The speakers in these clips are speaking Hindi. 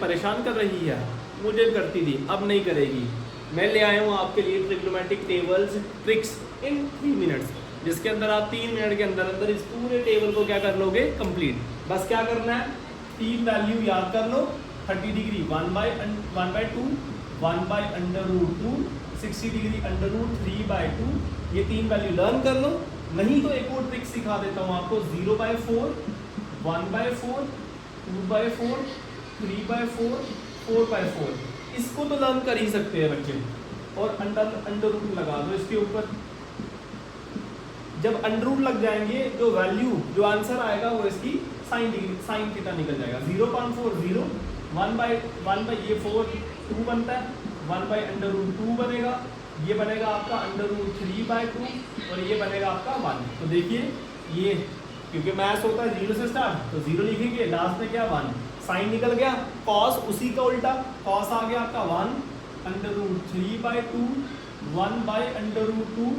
परेशान कर रही है, मुझे करती थी, अब नहीं करेगी। मैं ले आया हूँ आपके लिए ट्रिग्नोमेट्रिक टेबल्स ट्रिक्स इन 3 मिनट्स, जिसके अंदर आप 3 मिनट के अंदर अंदर इस पूरे टेबल को क्या कर लोगे, कंप्लीट। बस क्या करना है, 3 वैल्यू याद कर लो। 30 डिग्री 1/2, 1/√2, 60 डिग्री √3/2, ये 3 वैल्यू लर्न कर लो। नहीं तो एक और ट्रिक सिखा देता हूँ आपको, 0/4, 1/4, 2/4, 3/4, 4/4, इसको तो लर्न कर ही सकते हैं बच्चे। और अंडर रूट लगा दो इसके ऊपर। जब अंडर रूट लग जाएंगे जो वैल्यू, जो आंसर आएगा वो इसकी साइन थीटा निकल जाएगा। 0.4 0, 1/1 ये 4 2 बनता है, 1/√2 बनेगा, ये बनेगा आपका √3/2 और ये बनेगा आपका 1। तो देखिए ये, क्योंकि मैथ्स होता है 0 से स्टार्ट, तो 0 लिखेंगे, लास्ट में क्या 1, साइन निकल गया, कॉस उसी का उल्टा, कॉस आ गया आपका 1/√3/2, 1/√2,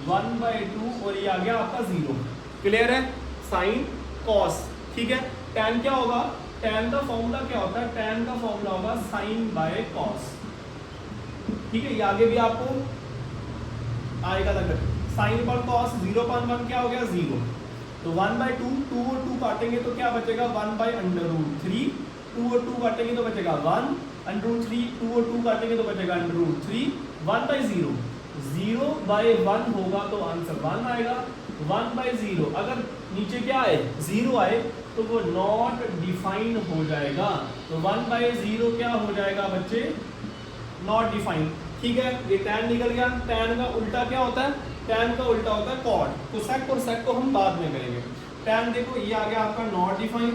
1/2 और ये आ गया आपका 0। क्लियर है, साइन कॉस, ठीक है। टैन क्या होगा, टैन का फॉर्मूला क्या होता है, टैन का फॉर्मूला होगा साइन बाय कॉस, ठीक है। ये आगे भी आपको आएगा तक, साइन पर कॉस 0.1 क्या हो गया 0, तो 1/2, 2 और 2 काटेंगे तो क्या बचेगा 1/√3, 2 और 2 काटेंगे तो बचेगा 1, √3, 2 और 2 काटेंगे तो बचेगा √3, 1/0, 0/1 होगा तो आंसर 1 आएगा। 1/0 अगर नीचे क्या आए 0 आए तो वो नॉट डिफाइन हो जाएगा, तो 1/0 क्या हो जाएगा बच्चे, नॉट डिफाइन, ठीक है। ये टैन निकल गया, टैन का उल्टा क्या होता है, टैन का उल्टा होता है कॉट। कोसेक और सेक को हम बाद में करेंगे। टैन देखो ये आ गया आपका नॉट डिफाइन,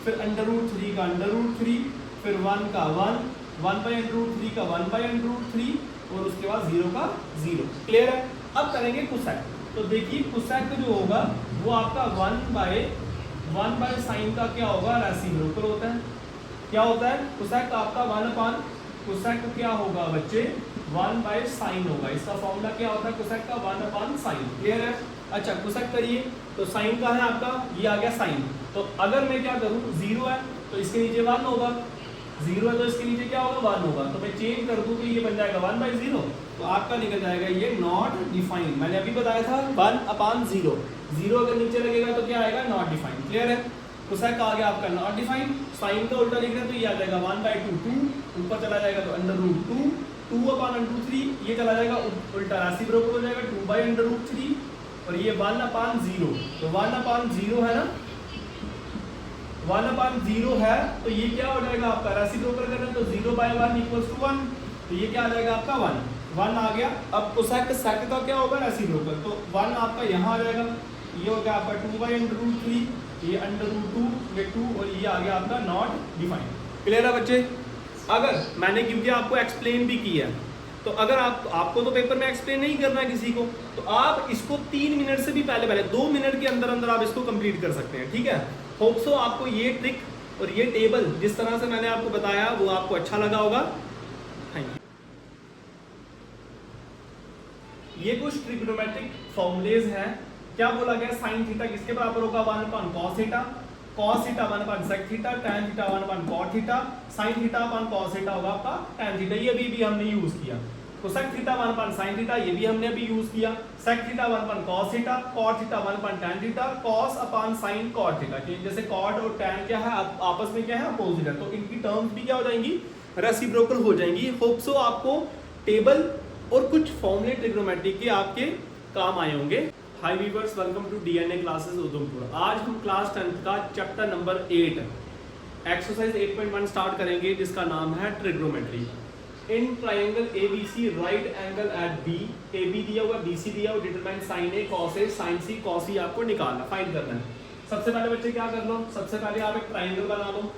फिर √3 का √3, फिर 1 का 1, 1/√3 का 1/√3 और उसके बाद 0 का 0। क्लियर है। अब करेंगे कोसेक। तो देखिए कोसेक जो होगा वो आपका 1 साइन का क्या होगा, रेसिप्रोकल होता है। क्या होता है कोसेक आपका 1 कोसेक क्या होगा बच्चे 1/साइन होगा। इसका फॉर्मूला क्या होता है कोसेक का 1/साइन। क्लियर है। अच्छा कोसेक करिए, तो साइन का है आपका, ये आ गया साइन। तो अगर मैं क्या करूँ, 0 है तो इसके नीचे 1 होगा, 0 है तो इसके नीचे क्या होगा 1 होगा, तो मैं चेंज कर दूँ तो ये बन जाएगा 1/0, तो आपका निकल जाएगा ये नॉट डिफाइन। मैंने अभी बताया था 1/0, 0 अगर नीचे लगेगा तो क्या आएगा नॉट डिफाइन। क्लियर है। कोसेक आ गया आपका नॉट डिफाइन, साइन का उल्टा लिख रहे हैं तो ये आ जाएगा 1/2, 2 ऊपर चला जाएगा तो √2, 2/√3 ये चला जाएगा उल्टा रेसिप्रोकल हो जाएगा 2/√3 और ये 1/0, तो 1/0 है ना, 1/0 है तो ये क्या हो जाएगा आपका रेसिप्रोकल करना है तो 0/1 = 1, तो ये क्या आ जाएगा आपका 1 आ गया। अब कोसेक सेक का क्या होगा रेसिप्रोकल, तो 1 आपका यहाँ आ जाएगा, ये हो गया आपका 2/√3, ये √2 में 2 और ये आ गया आपका नॉट डिफाइन। क्लियर है बच्चे। अगर मैंने क्योंकि आपको एक्सप्लेन भी किया, तो अगर आपको तो पेपर में एक्सप्लेन नहीं करना है किसी को, तो आप इसको 3 मिनट से भी पहले 2 मिनट के अंदर अंदर आप इसको कंप्लीट कर सकते हैं, ठीक है। होप सो आपको ये ट्रिक और ये टेबल जिस तरह से मैंने आपको बताया वो आपको अच्छा लगा होगा। Thank you. ये कुछ ट्रिग्नोमेट्रिक फॉर्मूलेज हैं। क्या बोला गया, साइन थीटा किसके बराबर होगा 1/cos theta, cos theta 1/sec theta, tan theta 1/cot theta, sin theta 1/cos theta होगा आपका tan थीटा। ये भी हमने यूज किया। cosec थीटा 1/sin थीटा, ये भी हमने अभी यूज किया। sec theta 1/cos theta, cot theta 1/tan theta, cos/sin cot theta. जैसे cot और tan क्या है आपस में क्या है अपोजिट है, तो इनकी टर्म्स भी क्या हो जाएंगी रेसिप्रोकल हो जाएंगी। होप सो आपको टेबल और कुछ फॉर्मूले ट्रिग्नोमेट्रिक के आपके काम आए होंगे। Hi viewers, welcome to DNA classes Udhampur. आज हम क्लास 10th का चैप्टर नंबर 8 एक्सरसाइज 8.1 स्टार्ट करेंगे, जिसका नाम है trigonometry. In triangle ABC right angle at B, A B दिया हुआ बीसी दिया हुआ, determine sine A cos A sine C cos C आपको निकालना फाइंड करना है। सबसे पहले बच्चे क्या कर लो, सबसे पहले आप एक ट्राइंगल बना लो।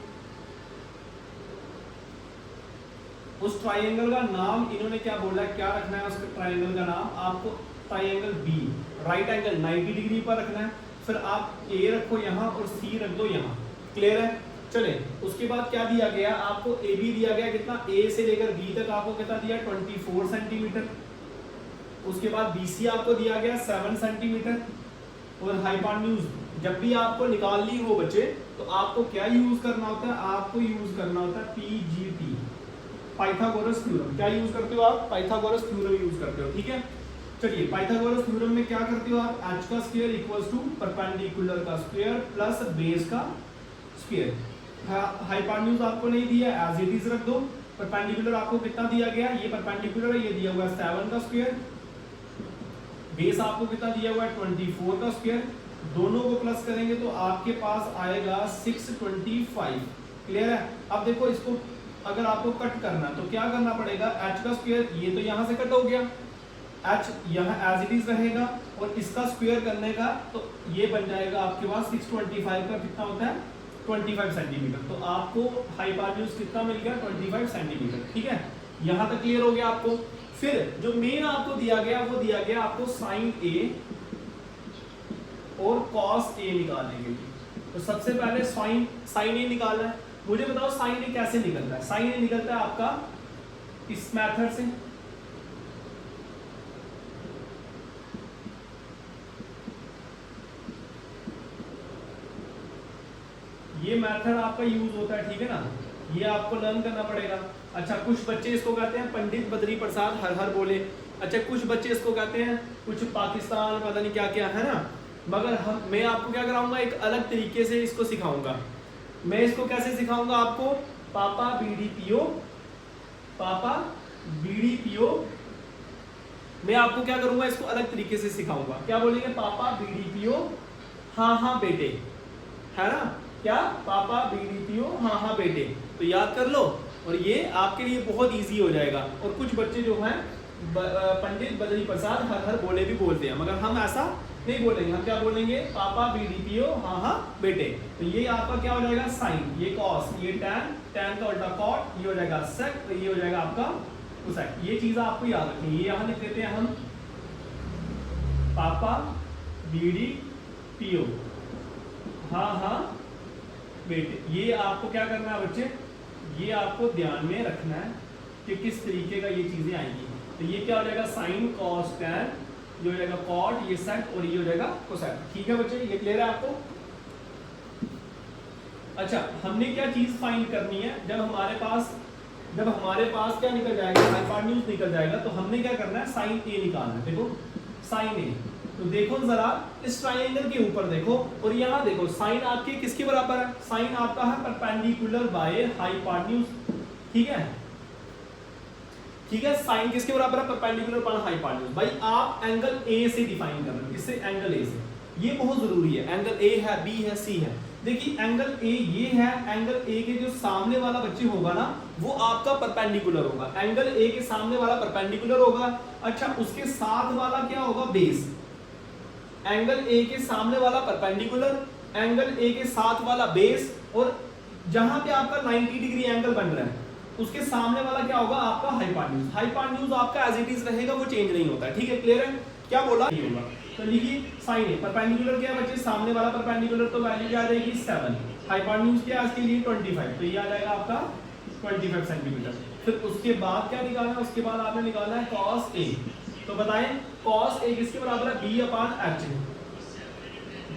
उस ट्राइंगल का नाम इन्होंने क्या बोला, क्या रखना है उसके ट्राइंगल का नाम, आपको triangle B right angle 90 degree पर रखना है। फिर आप ए रखो यहाँ और सी रख दो यहाँ। क्लियर है। चले उसके बाद क्या दिया गया आपको, ए बी दिया गया कितना, ए से लेकर बी तक आपको कितना दिया 24 सेंटीमीटर। उसके बाद बी सी आपको दिया गया 7 सेंटीमीटर। और हाइपोटेन्यूज जब भी आपको निकालनी हो बच्चे, तो आपको क्या यूज करना होता है, आपको यूज करना होता है पीजीटी, पाइथागोरस थ्योरम। क्या यूज करते हो आप, पाइथागोरस थ्योरम यूज करते हो, ठीक है। चलिए पाइथागोरस थ्योरम में क्या करते हो आप, h का स्क्वायर इक्वल्स टू परपेंडिकुलर का स्क्वायर प्लस बेस का स्क्वायर। हाइपोटेन्यूज आपको नहीं दिया, एज इट इज रख दो। परपेंडिकुलर आपको कितना दिया गया, ये परपेंडिकुलर है, ये दिया हुआ है 7 का स्क्वायर। बेस आपको कितना दिया हुआ है 24 का स्क्वायर। दोनों को प्लस करेंगे तो आपके पास आएगा 625। क्लियर है। अब देखो इसको अगर आपको कट करना तो क्या करना पड़ेगा, h का स्क्वायर ये तो यहाँ से कट हो गया, h यहाँ एज इट इज रहेगा, और इसका स्क्वायर करने का तो ये बन जाएगा आपके पास 625 का कितना होता है 25 सेंटीमीटर। तो आपको हाइपोटेन्यूज कितना मिल गया 25 सेंटीमीटर, ठीक है। यहाँ तक क्लियर हो गया आपको। फिर जो मेन आपको दिया गया वो दिया गया आपको साइन ए और कॉस ए निकालने के लिए। तो सबसे पहले साइन ए निकालना है। मुझे बताओ साइन ए कैसे निकलता है। साइन ए निकलता है आपका इस मेथड से, ये मेथड आपका यूज होता है, ठीक है ना, ये आपको लर्न करना पड़ेगा। अच्छा कुछ बच्चे इसको कहते हैं पंडित बद्री प्रसाद हर हर बोले। अच्छा कुछ बच्चे इसको कहते हैं कुछ पाकिस्तान पता नहीं क्या क्या है ना, मगर मैं आपको क्या कराऊंगा, एक अलग तरीके से इसको सिखाऊंगा। मैं इसको कैसे सिखाऊंगा आपको, पापा बीड़ी पियो, पापा बीड़ी पियो। मैं आपको क्या करूंगा, इसको अलग तरीके से सिखाऊंगा। क्या बोलेंगे, पापा बीड़ी पियो, हाँ हाँ बेटे, है ना, क्या पापा बीड़ी पियो, हाँ हाँ बेटे। तो याद कर लो, और ये आपके लिए बहुत इजी हो जाएगा। और कुछ बच्चे जो हैं पंडित बद्री प्रसाद हर हर बोले भी बोलते हैं, मगर हम ऐसा नहीं बोलेंगे। हम क्या बोलेंगे, पापा बीड़ी पियो, हाँ हाँ बेटे। तो ये आपका क्या हो जाएगा साइन, ये कॉस, ये टैन, टैन का उल्टा कॉट, ये हो जाएगा सेक, तो ये हो जाएगा आपका कोसेक। ये चीज आपको याद रखनी है। ये यहाँ लिख देते हैं हम, पापा बीड़ी पियो, हाँ हाँ बेटे। ये आपको क्या करना है बच्चे, ये आपको ध्यान में रखना है कि किस तरीके का ये चीजें आएंगी। तो ये क्या हो जाएगा साइन कॉस टैन, ये हो जाएगा कॉट, ये सेक, और ये हो जाएगा कोसेक। ठीक है बच्चे, ये क्लियर है आपको। अच्छा हमने क्या चीज फाइंड करनी है, जब हमारे पास क्या निकल जाएगा, हाइपोटेन्यूज निकल जाएगा, तो हमने क्या करना है साइन ए निकालना है। देखो साइन ए, तो देखो जरा इस ट्राइंगल के ऊपर देखो, और यहाँ देखो साइन आपके किसके बराबर है, साइन आपका है परपेंडिकुलर बाय हाइपोटेन्यूज। ठीक है, ठीक है, साइन किसके बराबर है, परपेंडिकुलर बाय हाइपोटेन्यूज। भाई आप एंगल ए से डिफाइन कर रहे हो, किससे, एंगल ए से। ये बहुत जरूरी है, एंगल ए है, बी है, सी है। देखिए एंगल ए ये है, एंगल ए के जो सामने वाला बच्चे होगा ना, वो आपका परपेंडिकुलर होगा। एंगल ए के सामने वाला परपेंडिकुलर होगा। अच्छा उसके साथ वाला क्या होगा, बेस। एंगल ए के सामने वाला परपेंडिकुलर, एंगल ए के साथ वाला बेस, और जहां पे आपका 90 डिग्री एंगल बन रहा है उसके सामने वाला क्या होगा, आपका हाइपोटेन्यूज। हाइपोटेन्यूज आपका एज इट इज रहेगा, वो चेंज नहीं होता है। ठीक है, क्लियर है, क्या बोला नहीं होगा। तो लिखिए साइन ए, परपेंडिकुलर क्या है बच्चे, सामने वाला परपेंडिकुलर, तो वैल्यू क्या आ जाएगी 7। हाइपोटेन्यूज क्या है इसके लिए 25, तो ये आ जाएगा आपका 25 सेंटीमीटर। फिर उसके बाद क्या निकालना है, उसके बाद आपने निकालना है कॉस ए। तो बताएं कॉस ए किसके बराबर है, बी अपान एच,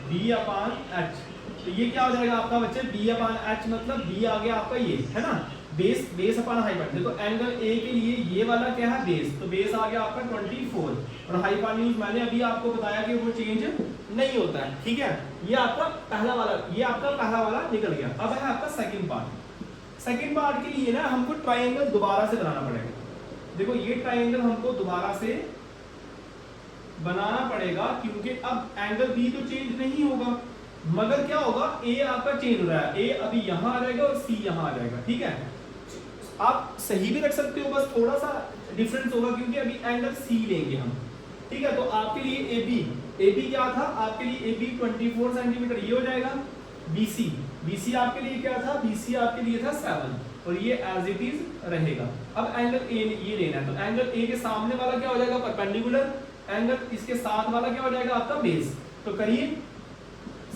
बी अपान एच। तो ये क्या हो जाएगा आपका बच्चे, बी अपान एच, मतलब बी आ गया आपका ये, है ना, बेस अपान हाइपोटेन्यूज। देखो एंगल ए के लिए ये वाला क्या है, बेस, तो बेस आ गया आपका 24, और हाइपोटेन्यूज मैंने अभी आपको बताया कि वो चेंज नहीं होता है। ठीक है, ये आपका पहला वाला निकल गया। अब है आपका सेकंड पार्ट। सेकंड पार्ट के लिए ना हमको ट्राइंगल दोबारा से बनाना पड़ेगा। देखो ये ट्राइंगल हमको दोबारा से बनाना पड़ेगा, क्योंकि अब एंगल बी तो चेंज नहीं होगा, मगर क्या होगा, ए आपका चेंज हो रहा है। ए अभी यहां आ जाएगा और सी यहां आ जाएगा। ठीक है, आप सही भी रख सकते हो, बस थोड़ा सा डिफरेंस होगा, क्योंकि अभी एंगल सी लेंगे हम। ठीक है, तो आपके लिए ए बी क्या था, आपके लिए ए बी 24 सेंटीमीटर ये हो जाएगा। बी सी आपके लिए क्या था, बी सी आपके लिए था 7, और ये एज इट इज रहेगा। अब एंगल ए ये लेना है, तो एंगल ए के सामने वाला क्या हो जाएगा, परपेंडिकुलर, एंगल इसके साथ वाला क्या हो जाएगा आपका बेस। तो करिए,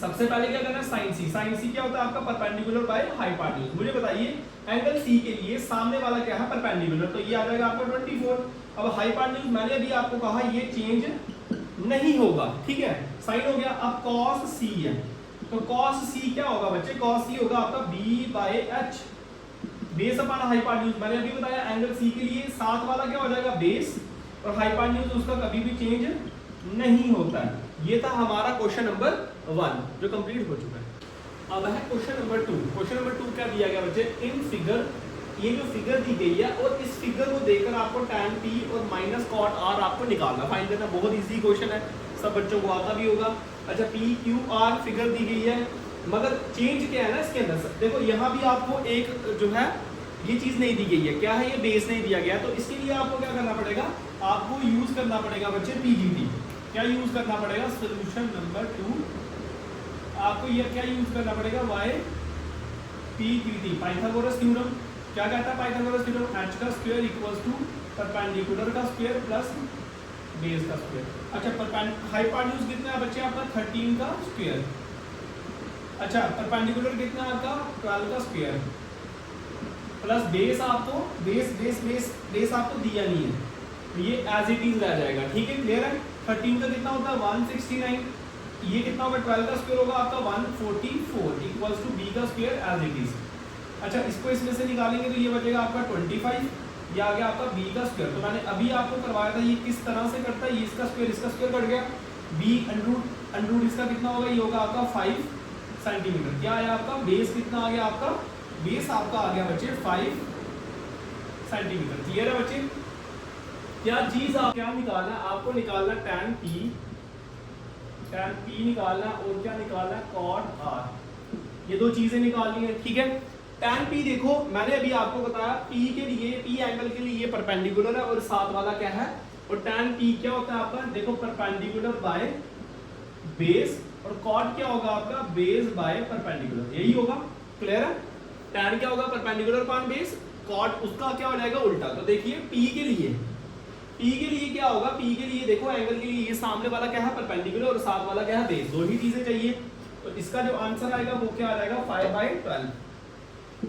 सबसे पहले क्या करना है, साइन सी। साइन सी क्या होता है आपका, परपेंडिकुलर बाय हाइपोटेन्यूज। मुझे बताइए एंगल सी के लिए सामने वाला क्या है, परपेंडिकुलर, तो ये आ जाएगा आपका 24। अब हाइपोटेन्यूज मैंने अभी आपको कहा ये चेंज नहीं होगा, ठीक है, साइन हो गया। अब cos c है, तो cos c क्या होगा बच्चे, cos c होगा आपका b/h, बेस अपॉन हाइपोटेन्यूज। मैंने अभी बताया एंगल c के लिए साथ वाला क्या हो जाएगा बेस, और हाइपोटेन्यूज उसका कभी भी चेंज नहीं होता है। ये था हमारा क्वेश्चन नंबर 1 जो कंप्लीट हो चुका है। अब है क्वेश्चन नंबर 2। क्वेश्चन नंबर 2 क्या दिया गया बच्चे, इन फिगर, ये जो फिगर दी गई है और इस फिगर को देखकर आपको tan p और माइनस cot r आपको निकालना, फाइंड करना। बहुत इजी क्वेश्चन है, सब बच्चों को आता भी होगा। अच्छा, p q r फिगर दी गई है, मगर चेंज क्या है ना इसके अंदर, देखो यहाँ भी आपको एक जो है ये चीज नहीं दी गई है, क्या है, ये बेस नहीं दिया गया। तो इसके लिए आपको क्या करना पड़ेगा, आपको यूज करना पड़ेगा बच्चे PGT। क्या यूज करना पड़ेगा, सोल्यूशन नंबर 2, आपको ये क्या यूज करना पड़ेगा, YPQT, पाइथागोरस थ्योरम। क्या कहता है पाइथागोरस थ्योरम, h का स्क्वायर इक्वल्स टू परपेंडिकुलर का स्क्वायर प्लस बेस का स्क्वायर। अच्छा, हाइपोटेन्यूज कितना है बच्चे आपका 13 का स्क्वायर। अच्छा, परपेंडिकुलर कितना है आपका 12 का स्क्वायर प्लस बेस, आपको बेस आपको दिया नहीं है, तो ये एज इट इज रह जाएगा, ठीक है, क्लियर है। 13 का कितना होता है 169, ये कितना होगा 12 का स्क्वायर होगा आपका 144 इक्वल्स टू बी का स्क्वायर एज इट इज। अच्छा, इसको इसमें से निकालेंगे तो ये बचेगा आपका 25, ये आ गया आपका बी का स्क्वायर। तो मैंने अभी आपको करवाया था ये किस तरह से करता है, ये इसका स्क्वायर कट गया, बी अंडरूट इसका कितना होगा, ये होगा आपका 5 सेंटीमीटर। क्या आया आपका बेस, कितना आ गया आपका बेस, आपका आ गया बच्चे 5 सेंटीमीटर। क्लियर है बच्चे। क्या चीज आप क्या निकालना है, आपको निकालना tan p निकालना है, और क्या निकालना है cot r, ये दो चीजें निकालनी है, ठीक है। tan p देखो मैंने अभी आपको बताया p के लिए, p एंगल के लिए ये परपेंडिकुलर है और साथ वाला क्या है, और tan p क्या होता है आपका, देखो परपेंडिकुलर बाय बेस, और cot क्या होगा आपका बेस बाय परपेंडिकुलर, यही होगा, क्लियर है। tan क्या होगा परपेंडिकुलर अपॉन बेस, cot उसका क्या हो जाएगा उल्टा। तो देखिए p के लिए क्या होगा, p के लिए देखो एंगल के लिए ये सामने वाला क्या है परपेंडिकुलर और साथ वाला क्या है बेस, दो ही चीजें चाहिए। तो इसका जो आंसर आएगा वो क्या आ जाएगा 5/12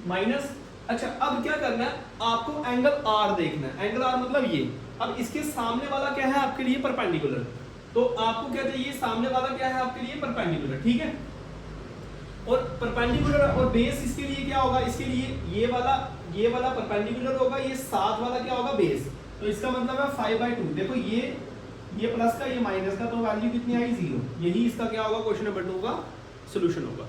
माइनस। अच्छा, अब क्या करना है, आपको एंगल r देखना है, एंगल r मतलब ये। अब इसके सामने वाला क्या है आपके लिए परपेंडिकुलर, तो आपको क्या चाहिए, सामने वाला क्या है आपके लिए परपेंडिकुलर, ठीक है। और परपेंडिकुलर और बेस इसके लिए क्या होगा, इसके लिए ये वाला परपेंडिकुलर होगा, ये साथ वाला क्या होगा बेस। तो इसका मतलब है 5/2। देखो ये प्लस का ये माइनस का, तो वैल्यू कितनी आई 0। यही इसका क्या होगा क्वेश्चन नंबर 2 का सॉल्यूशन होगा।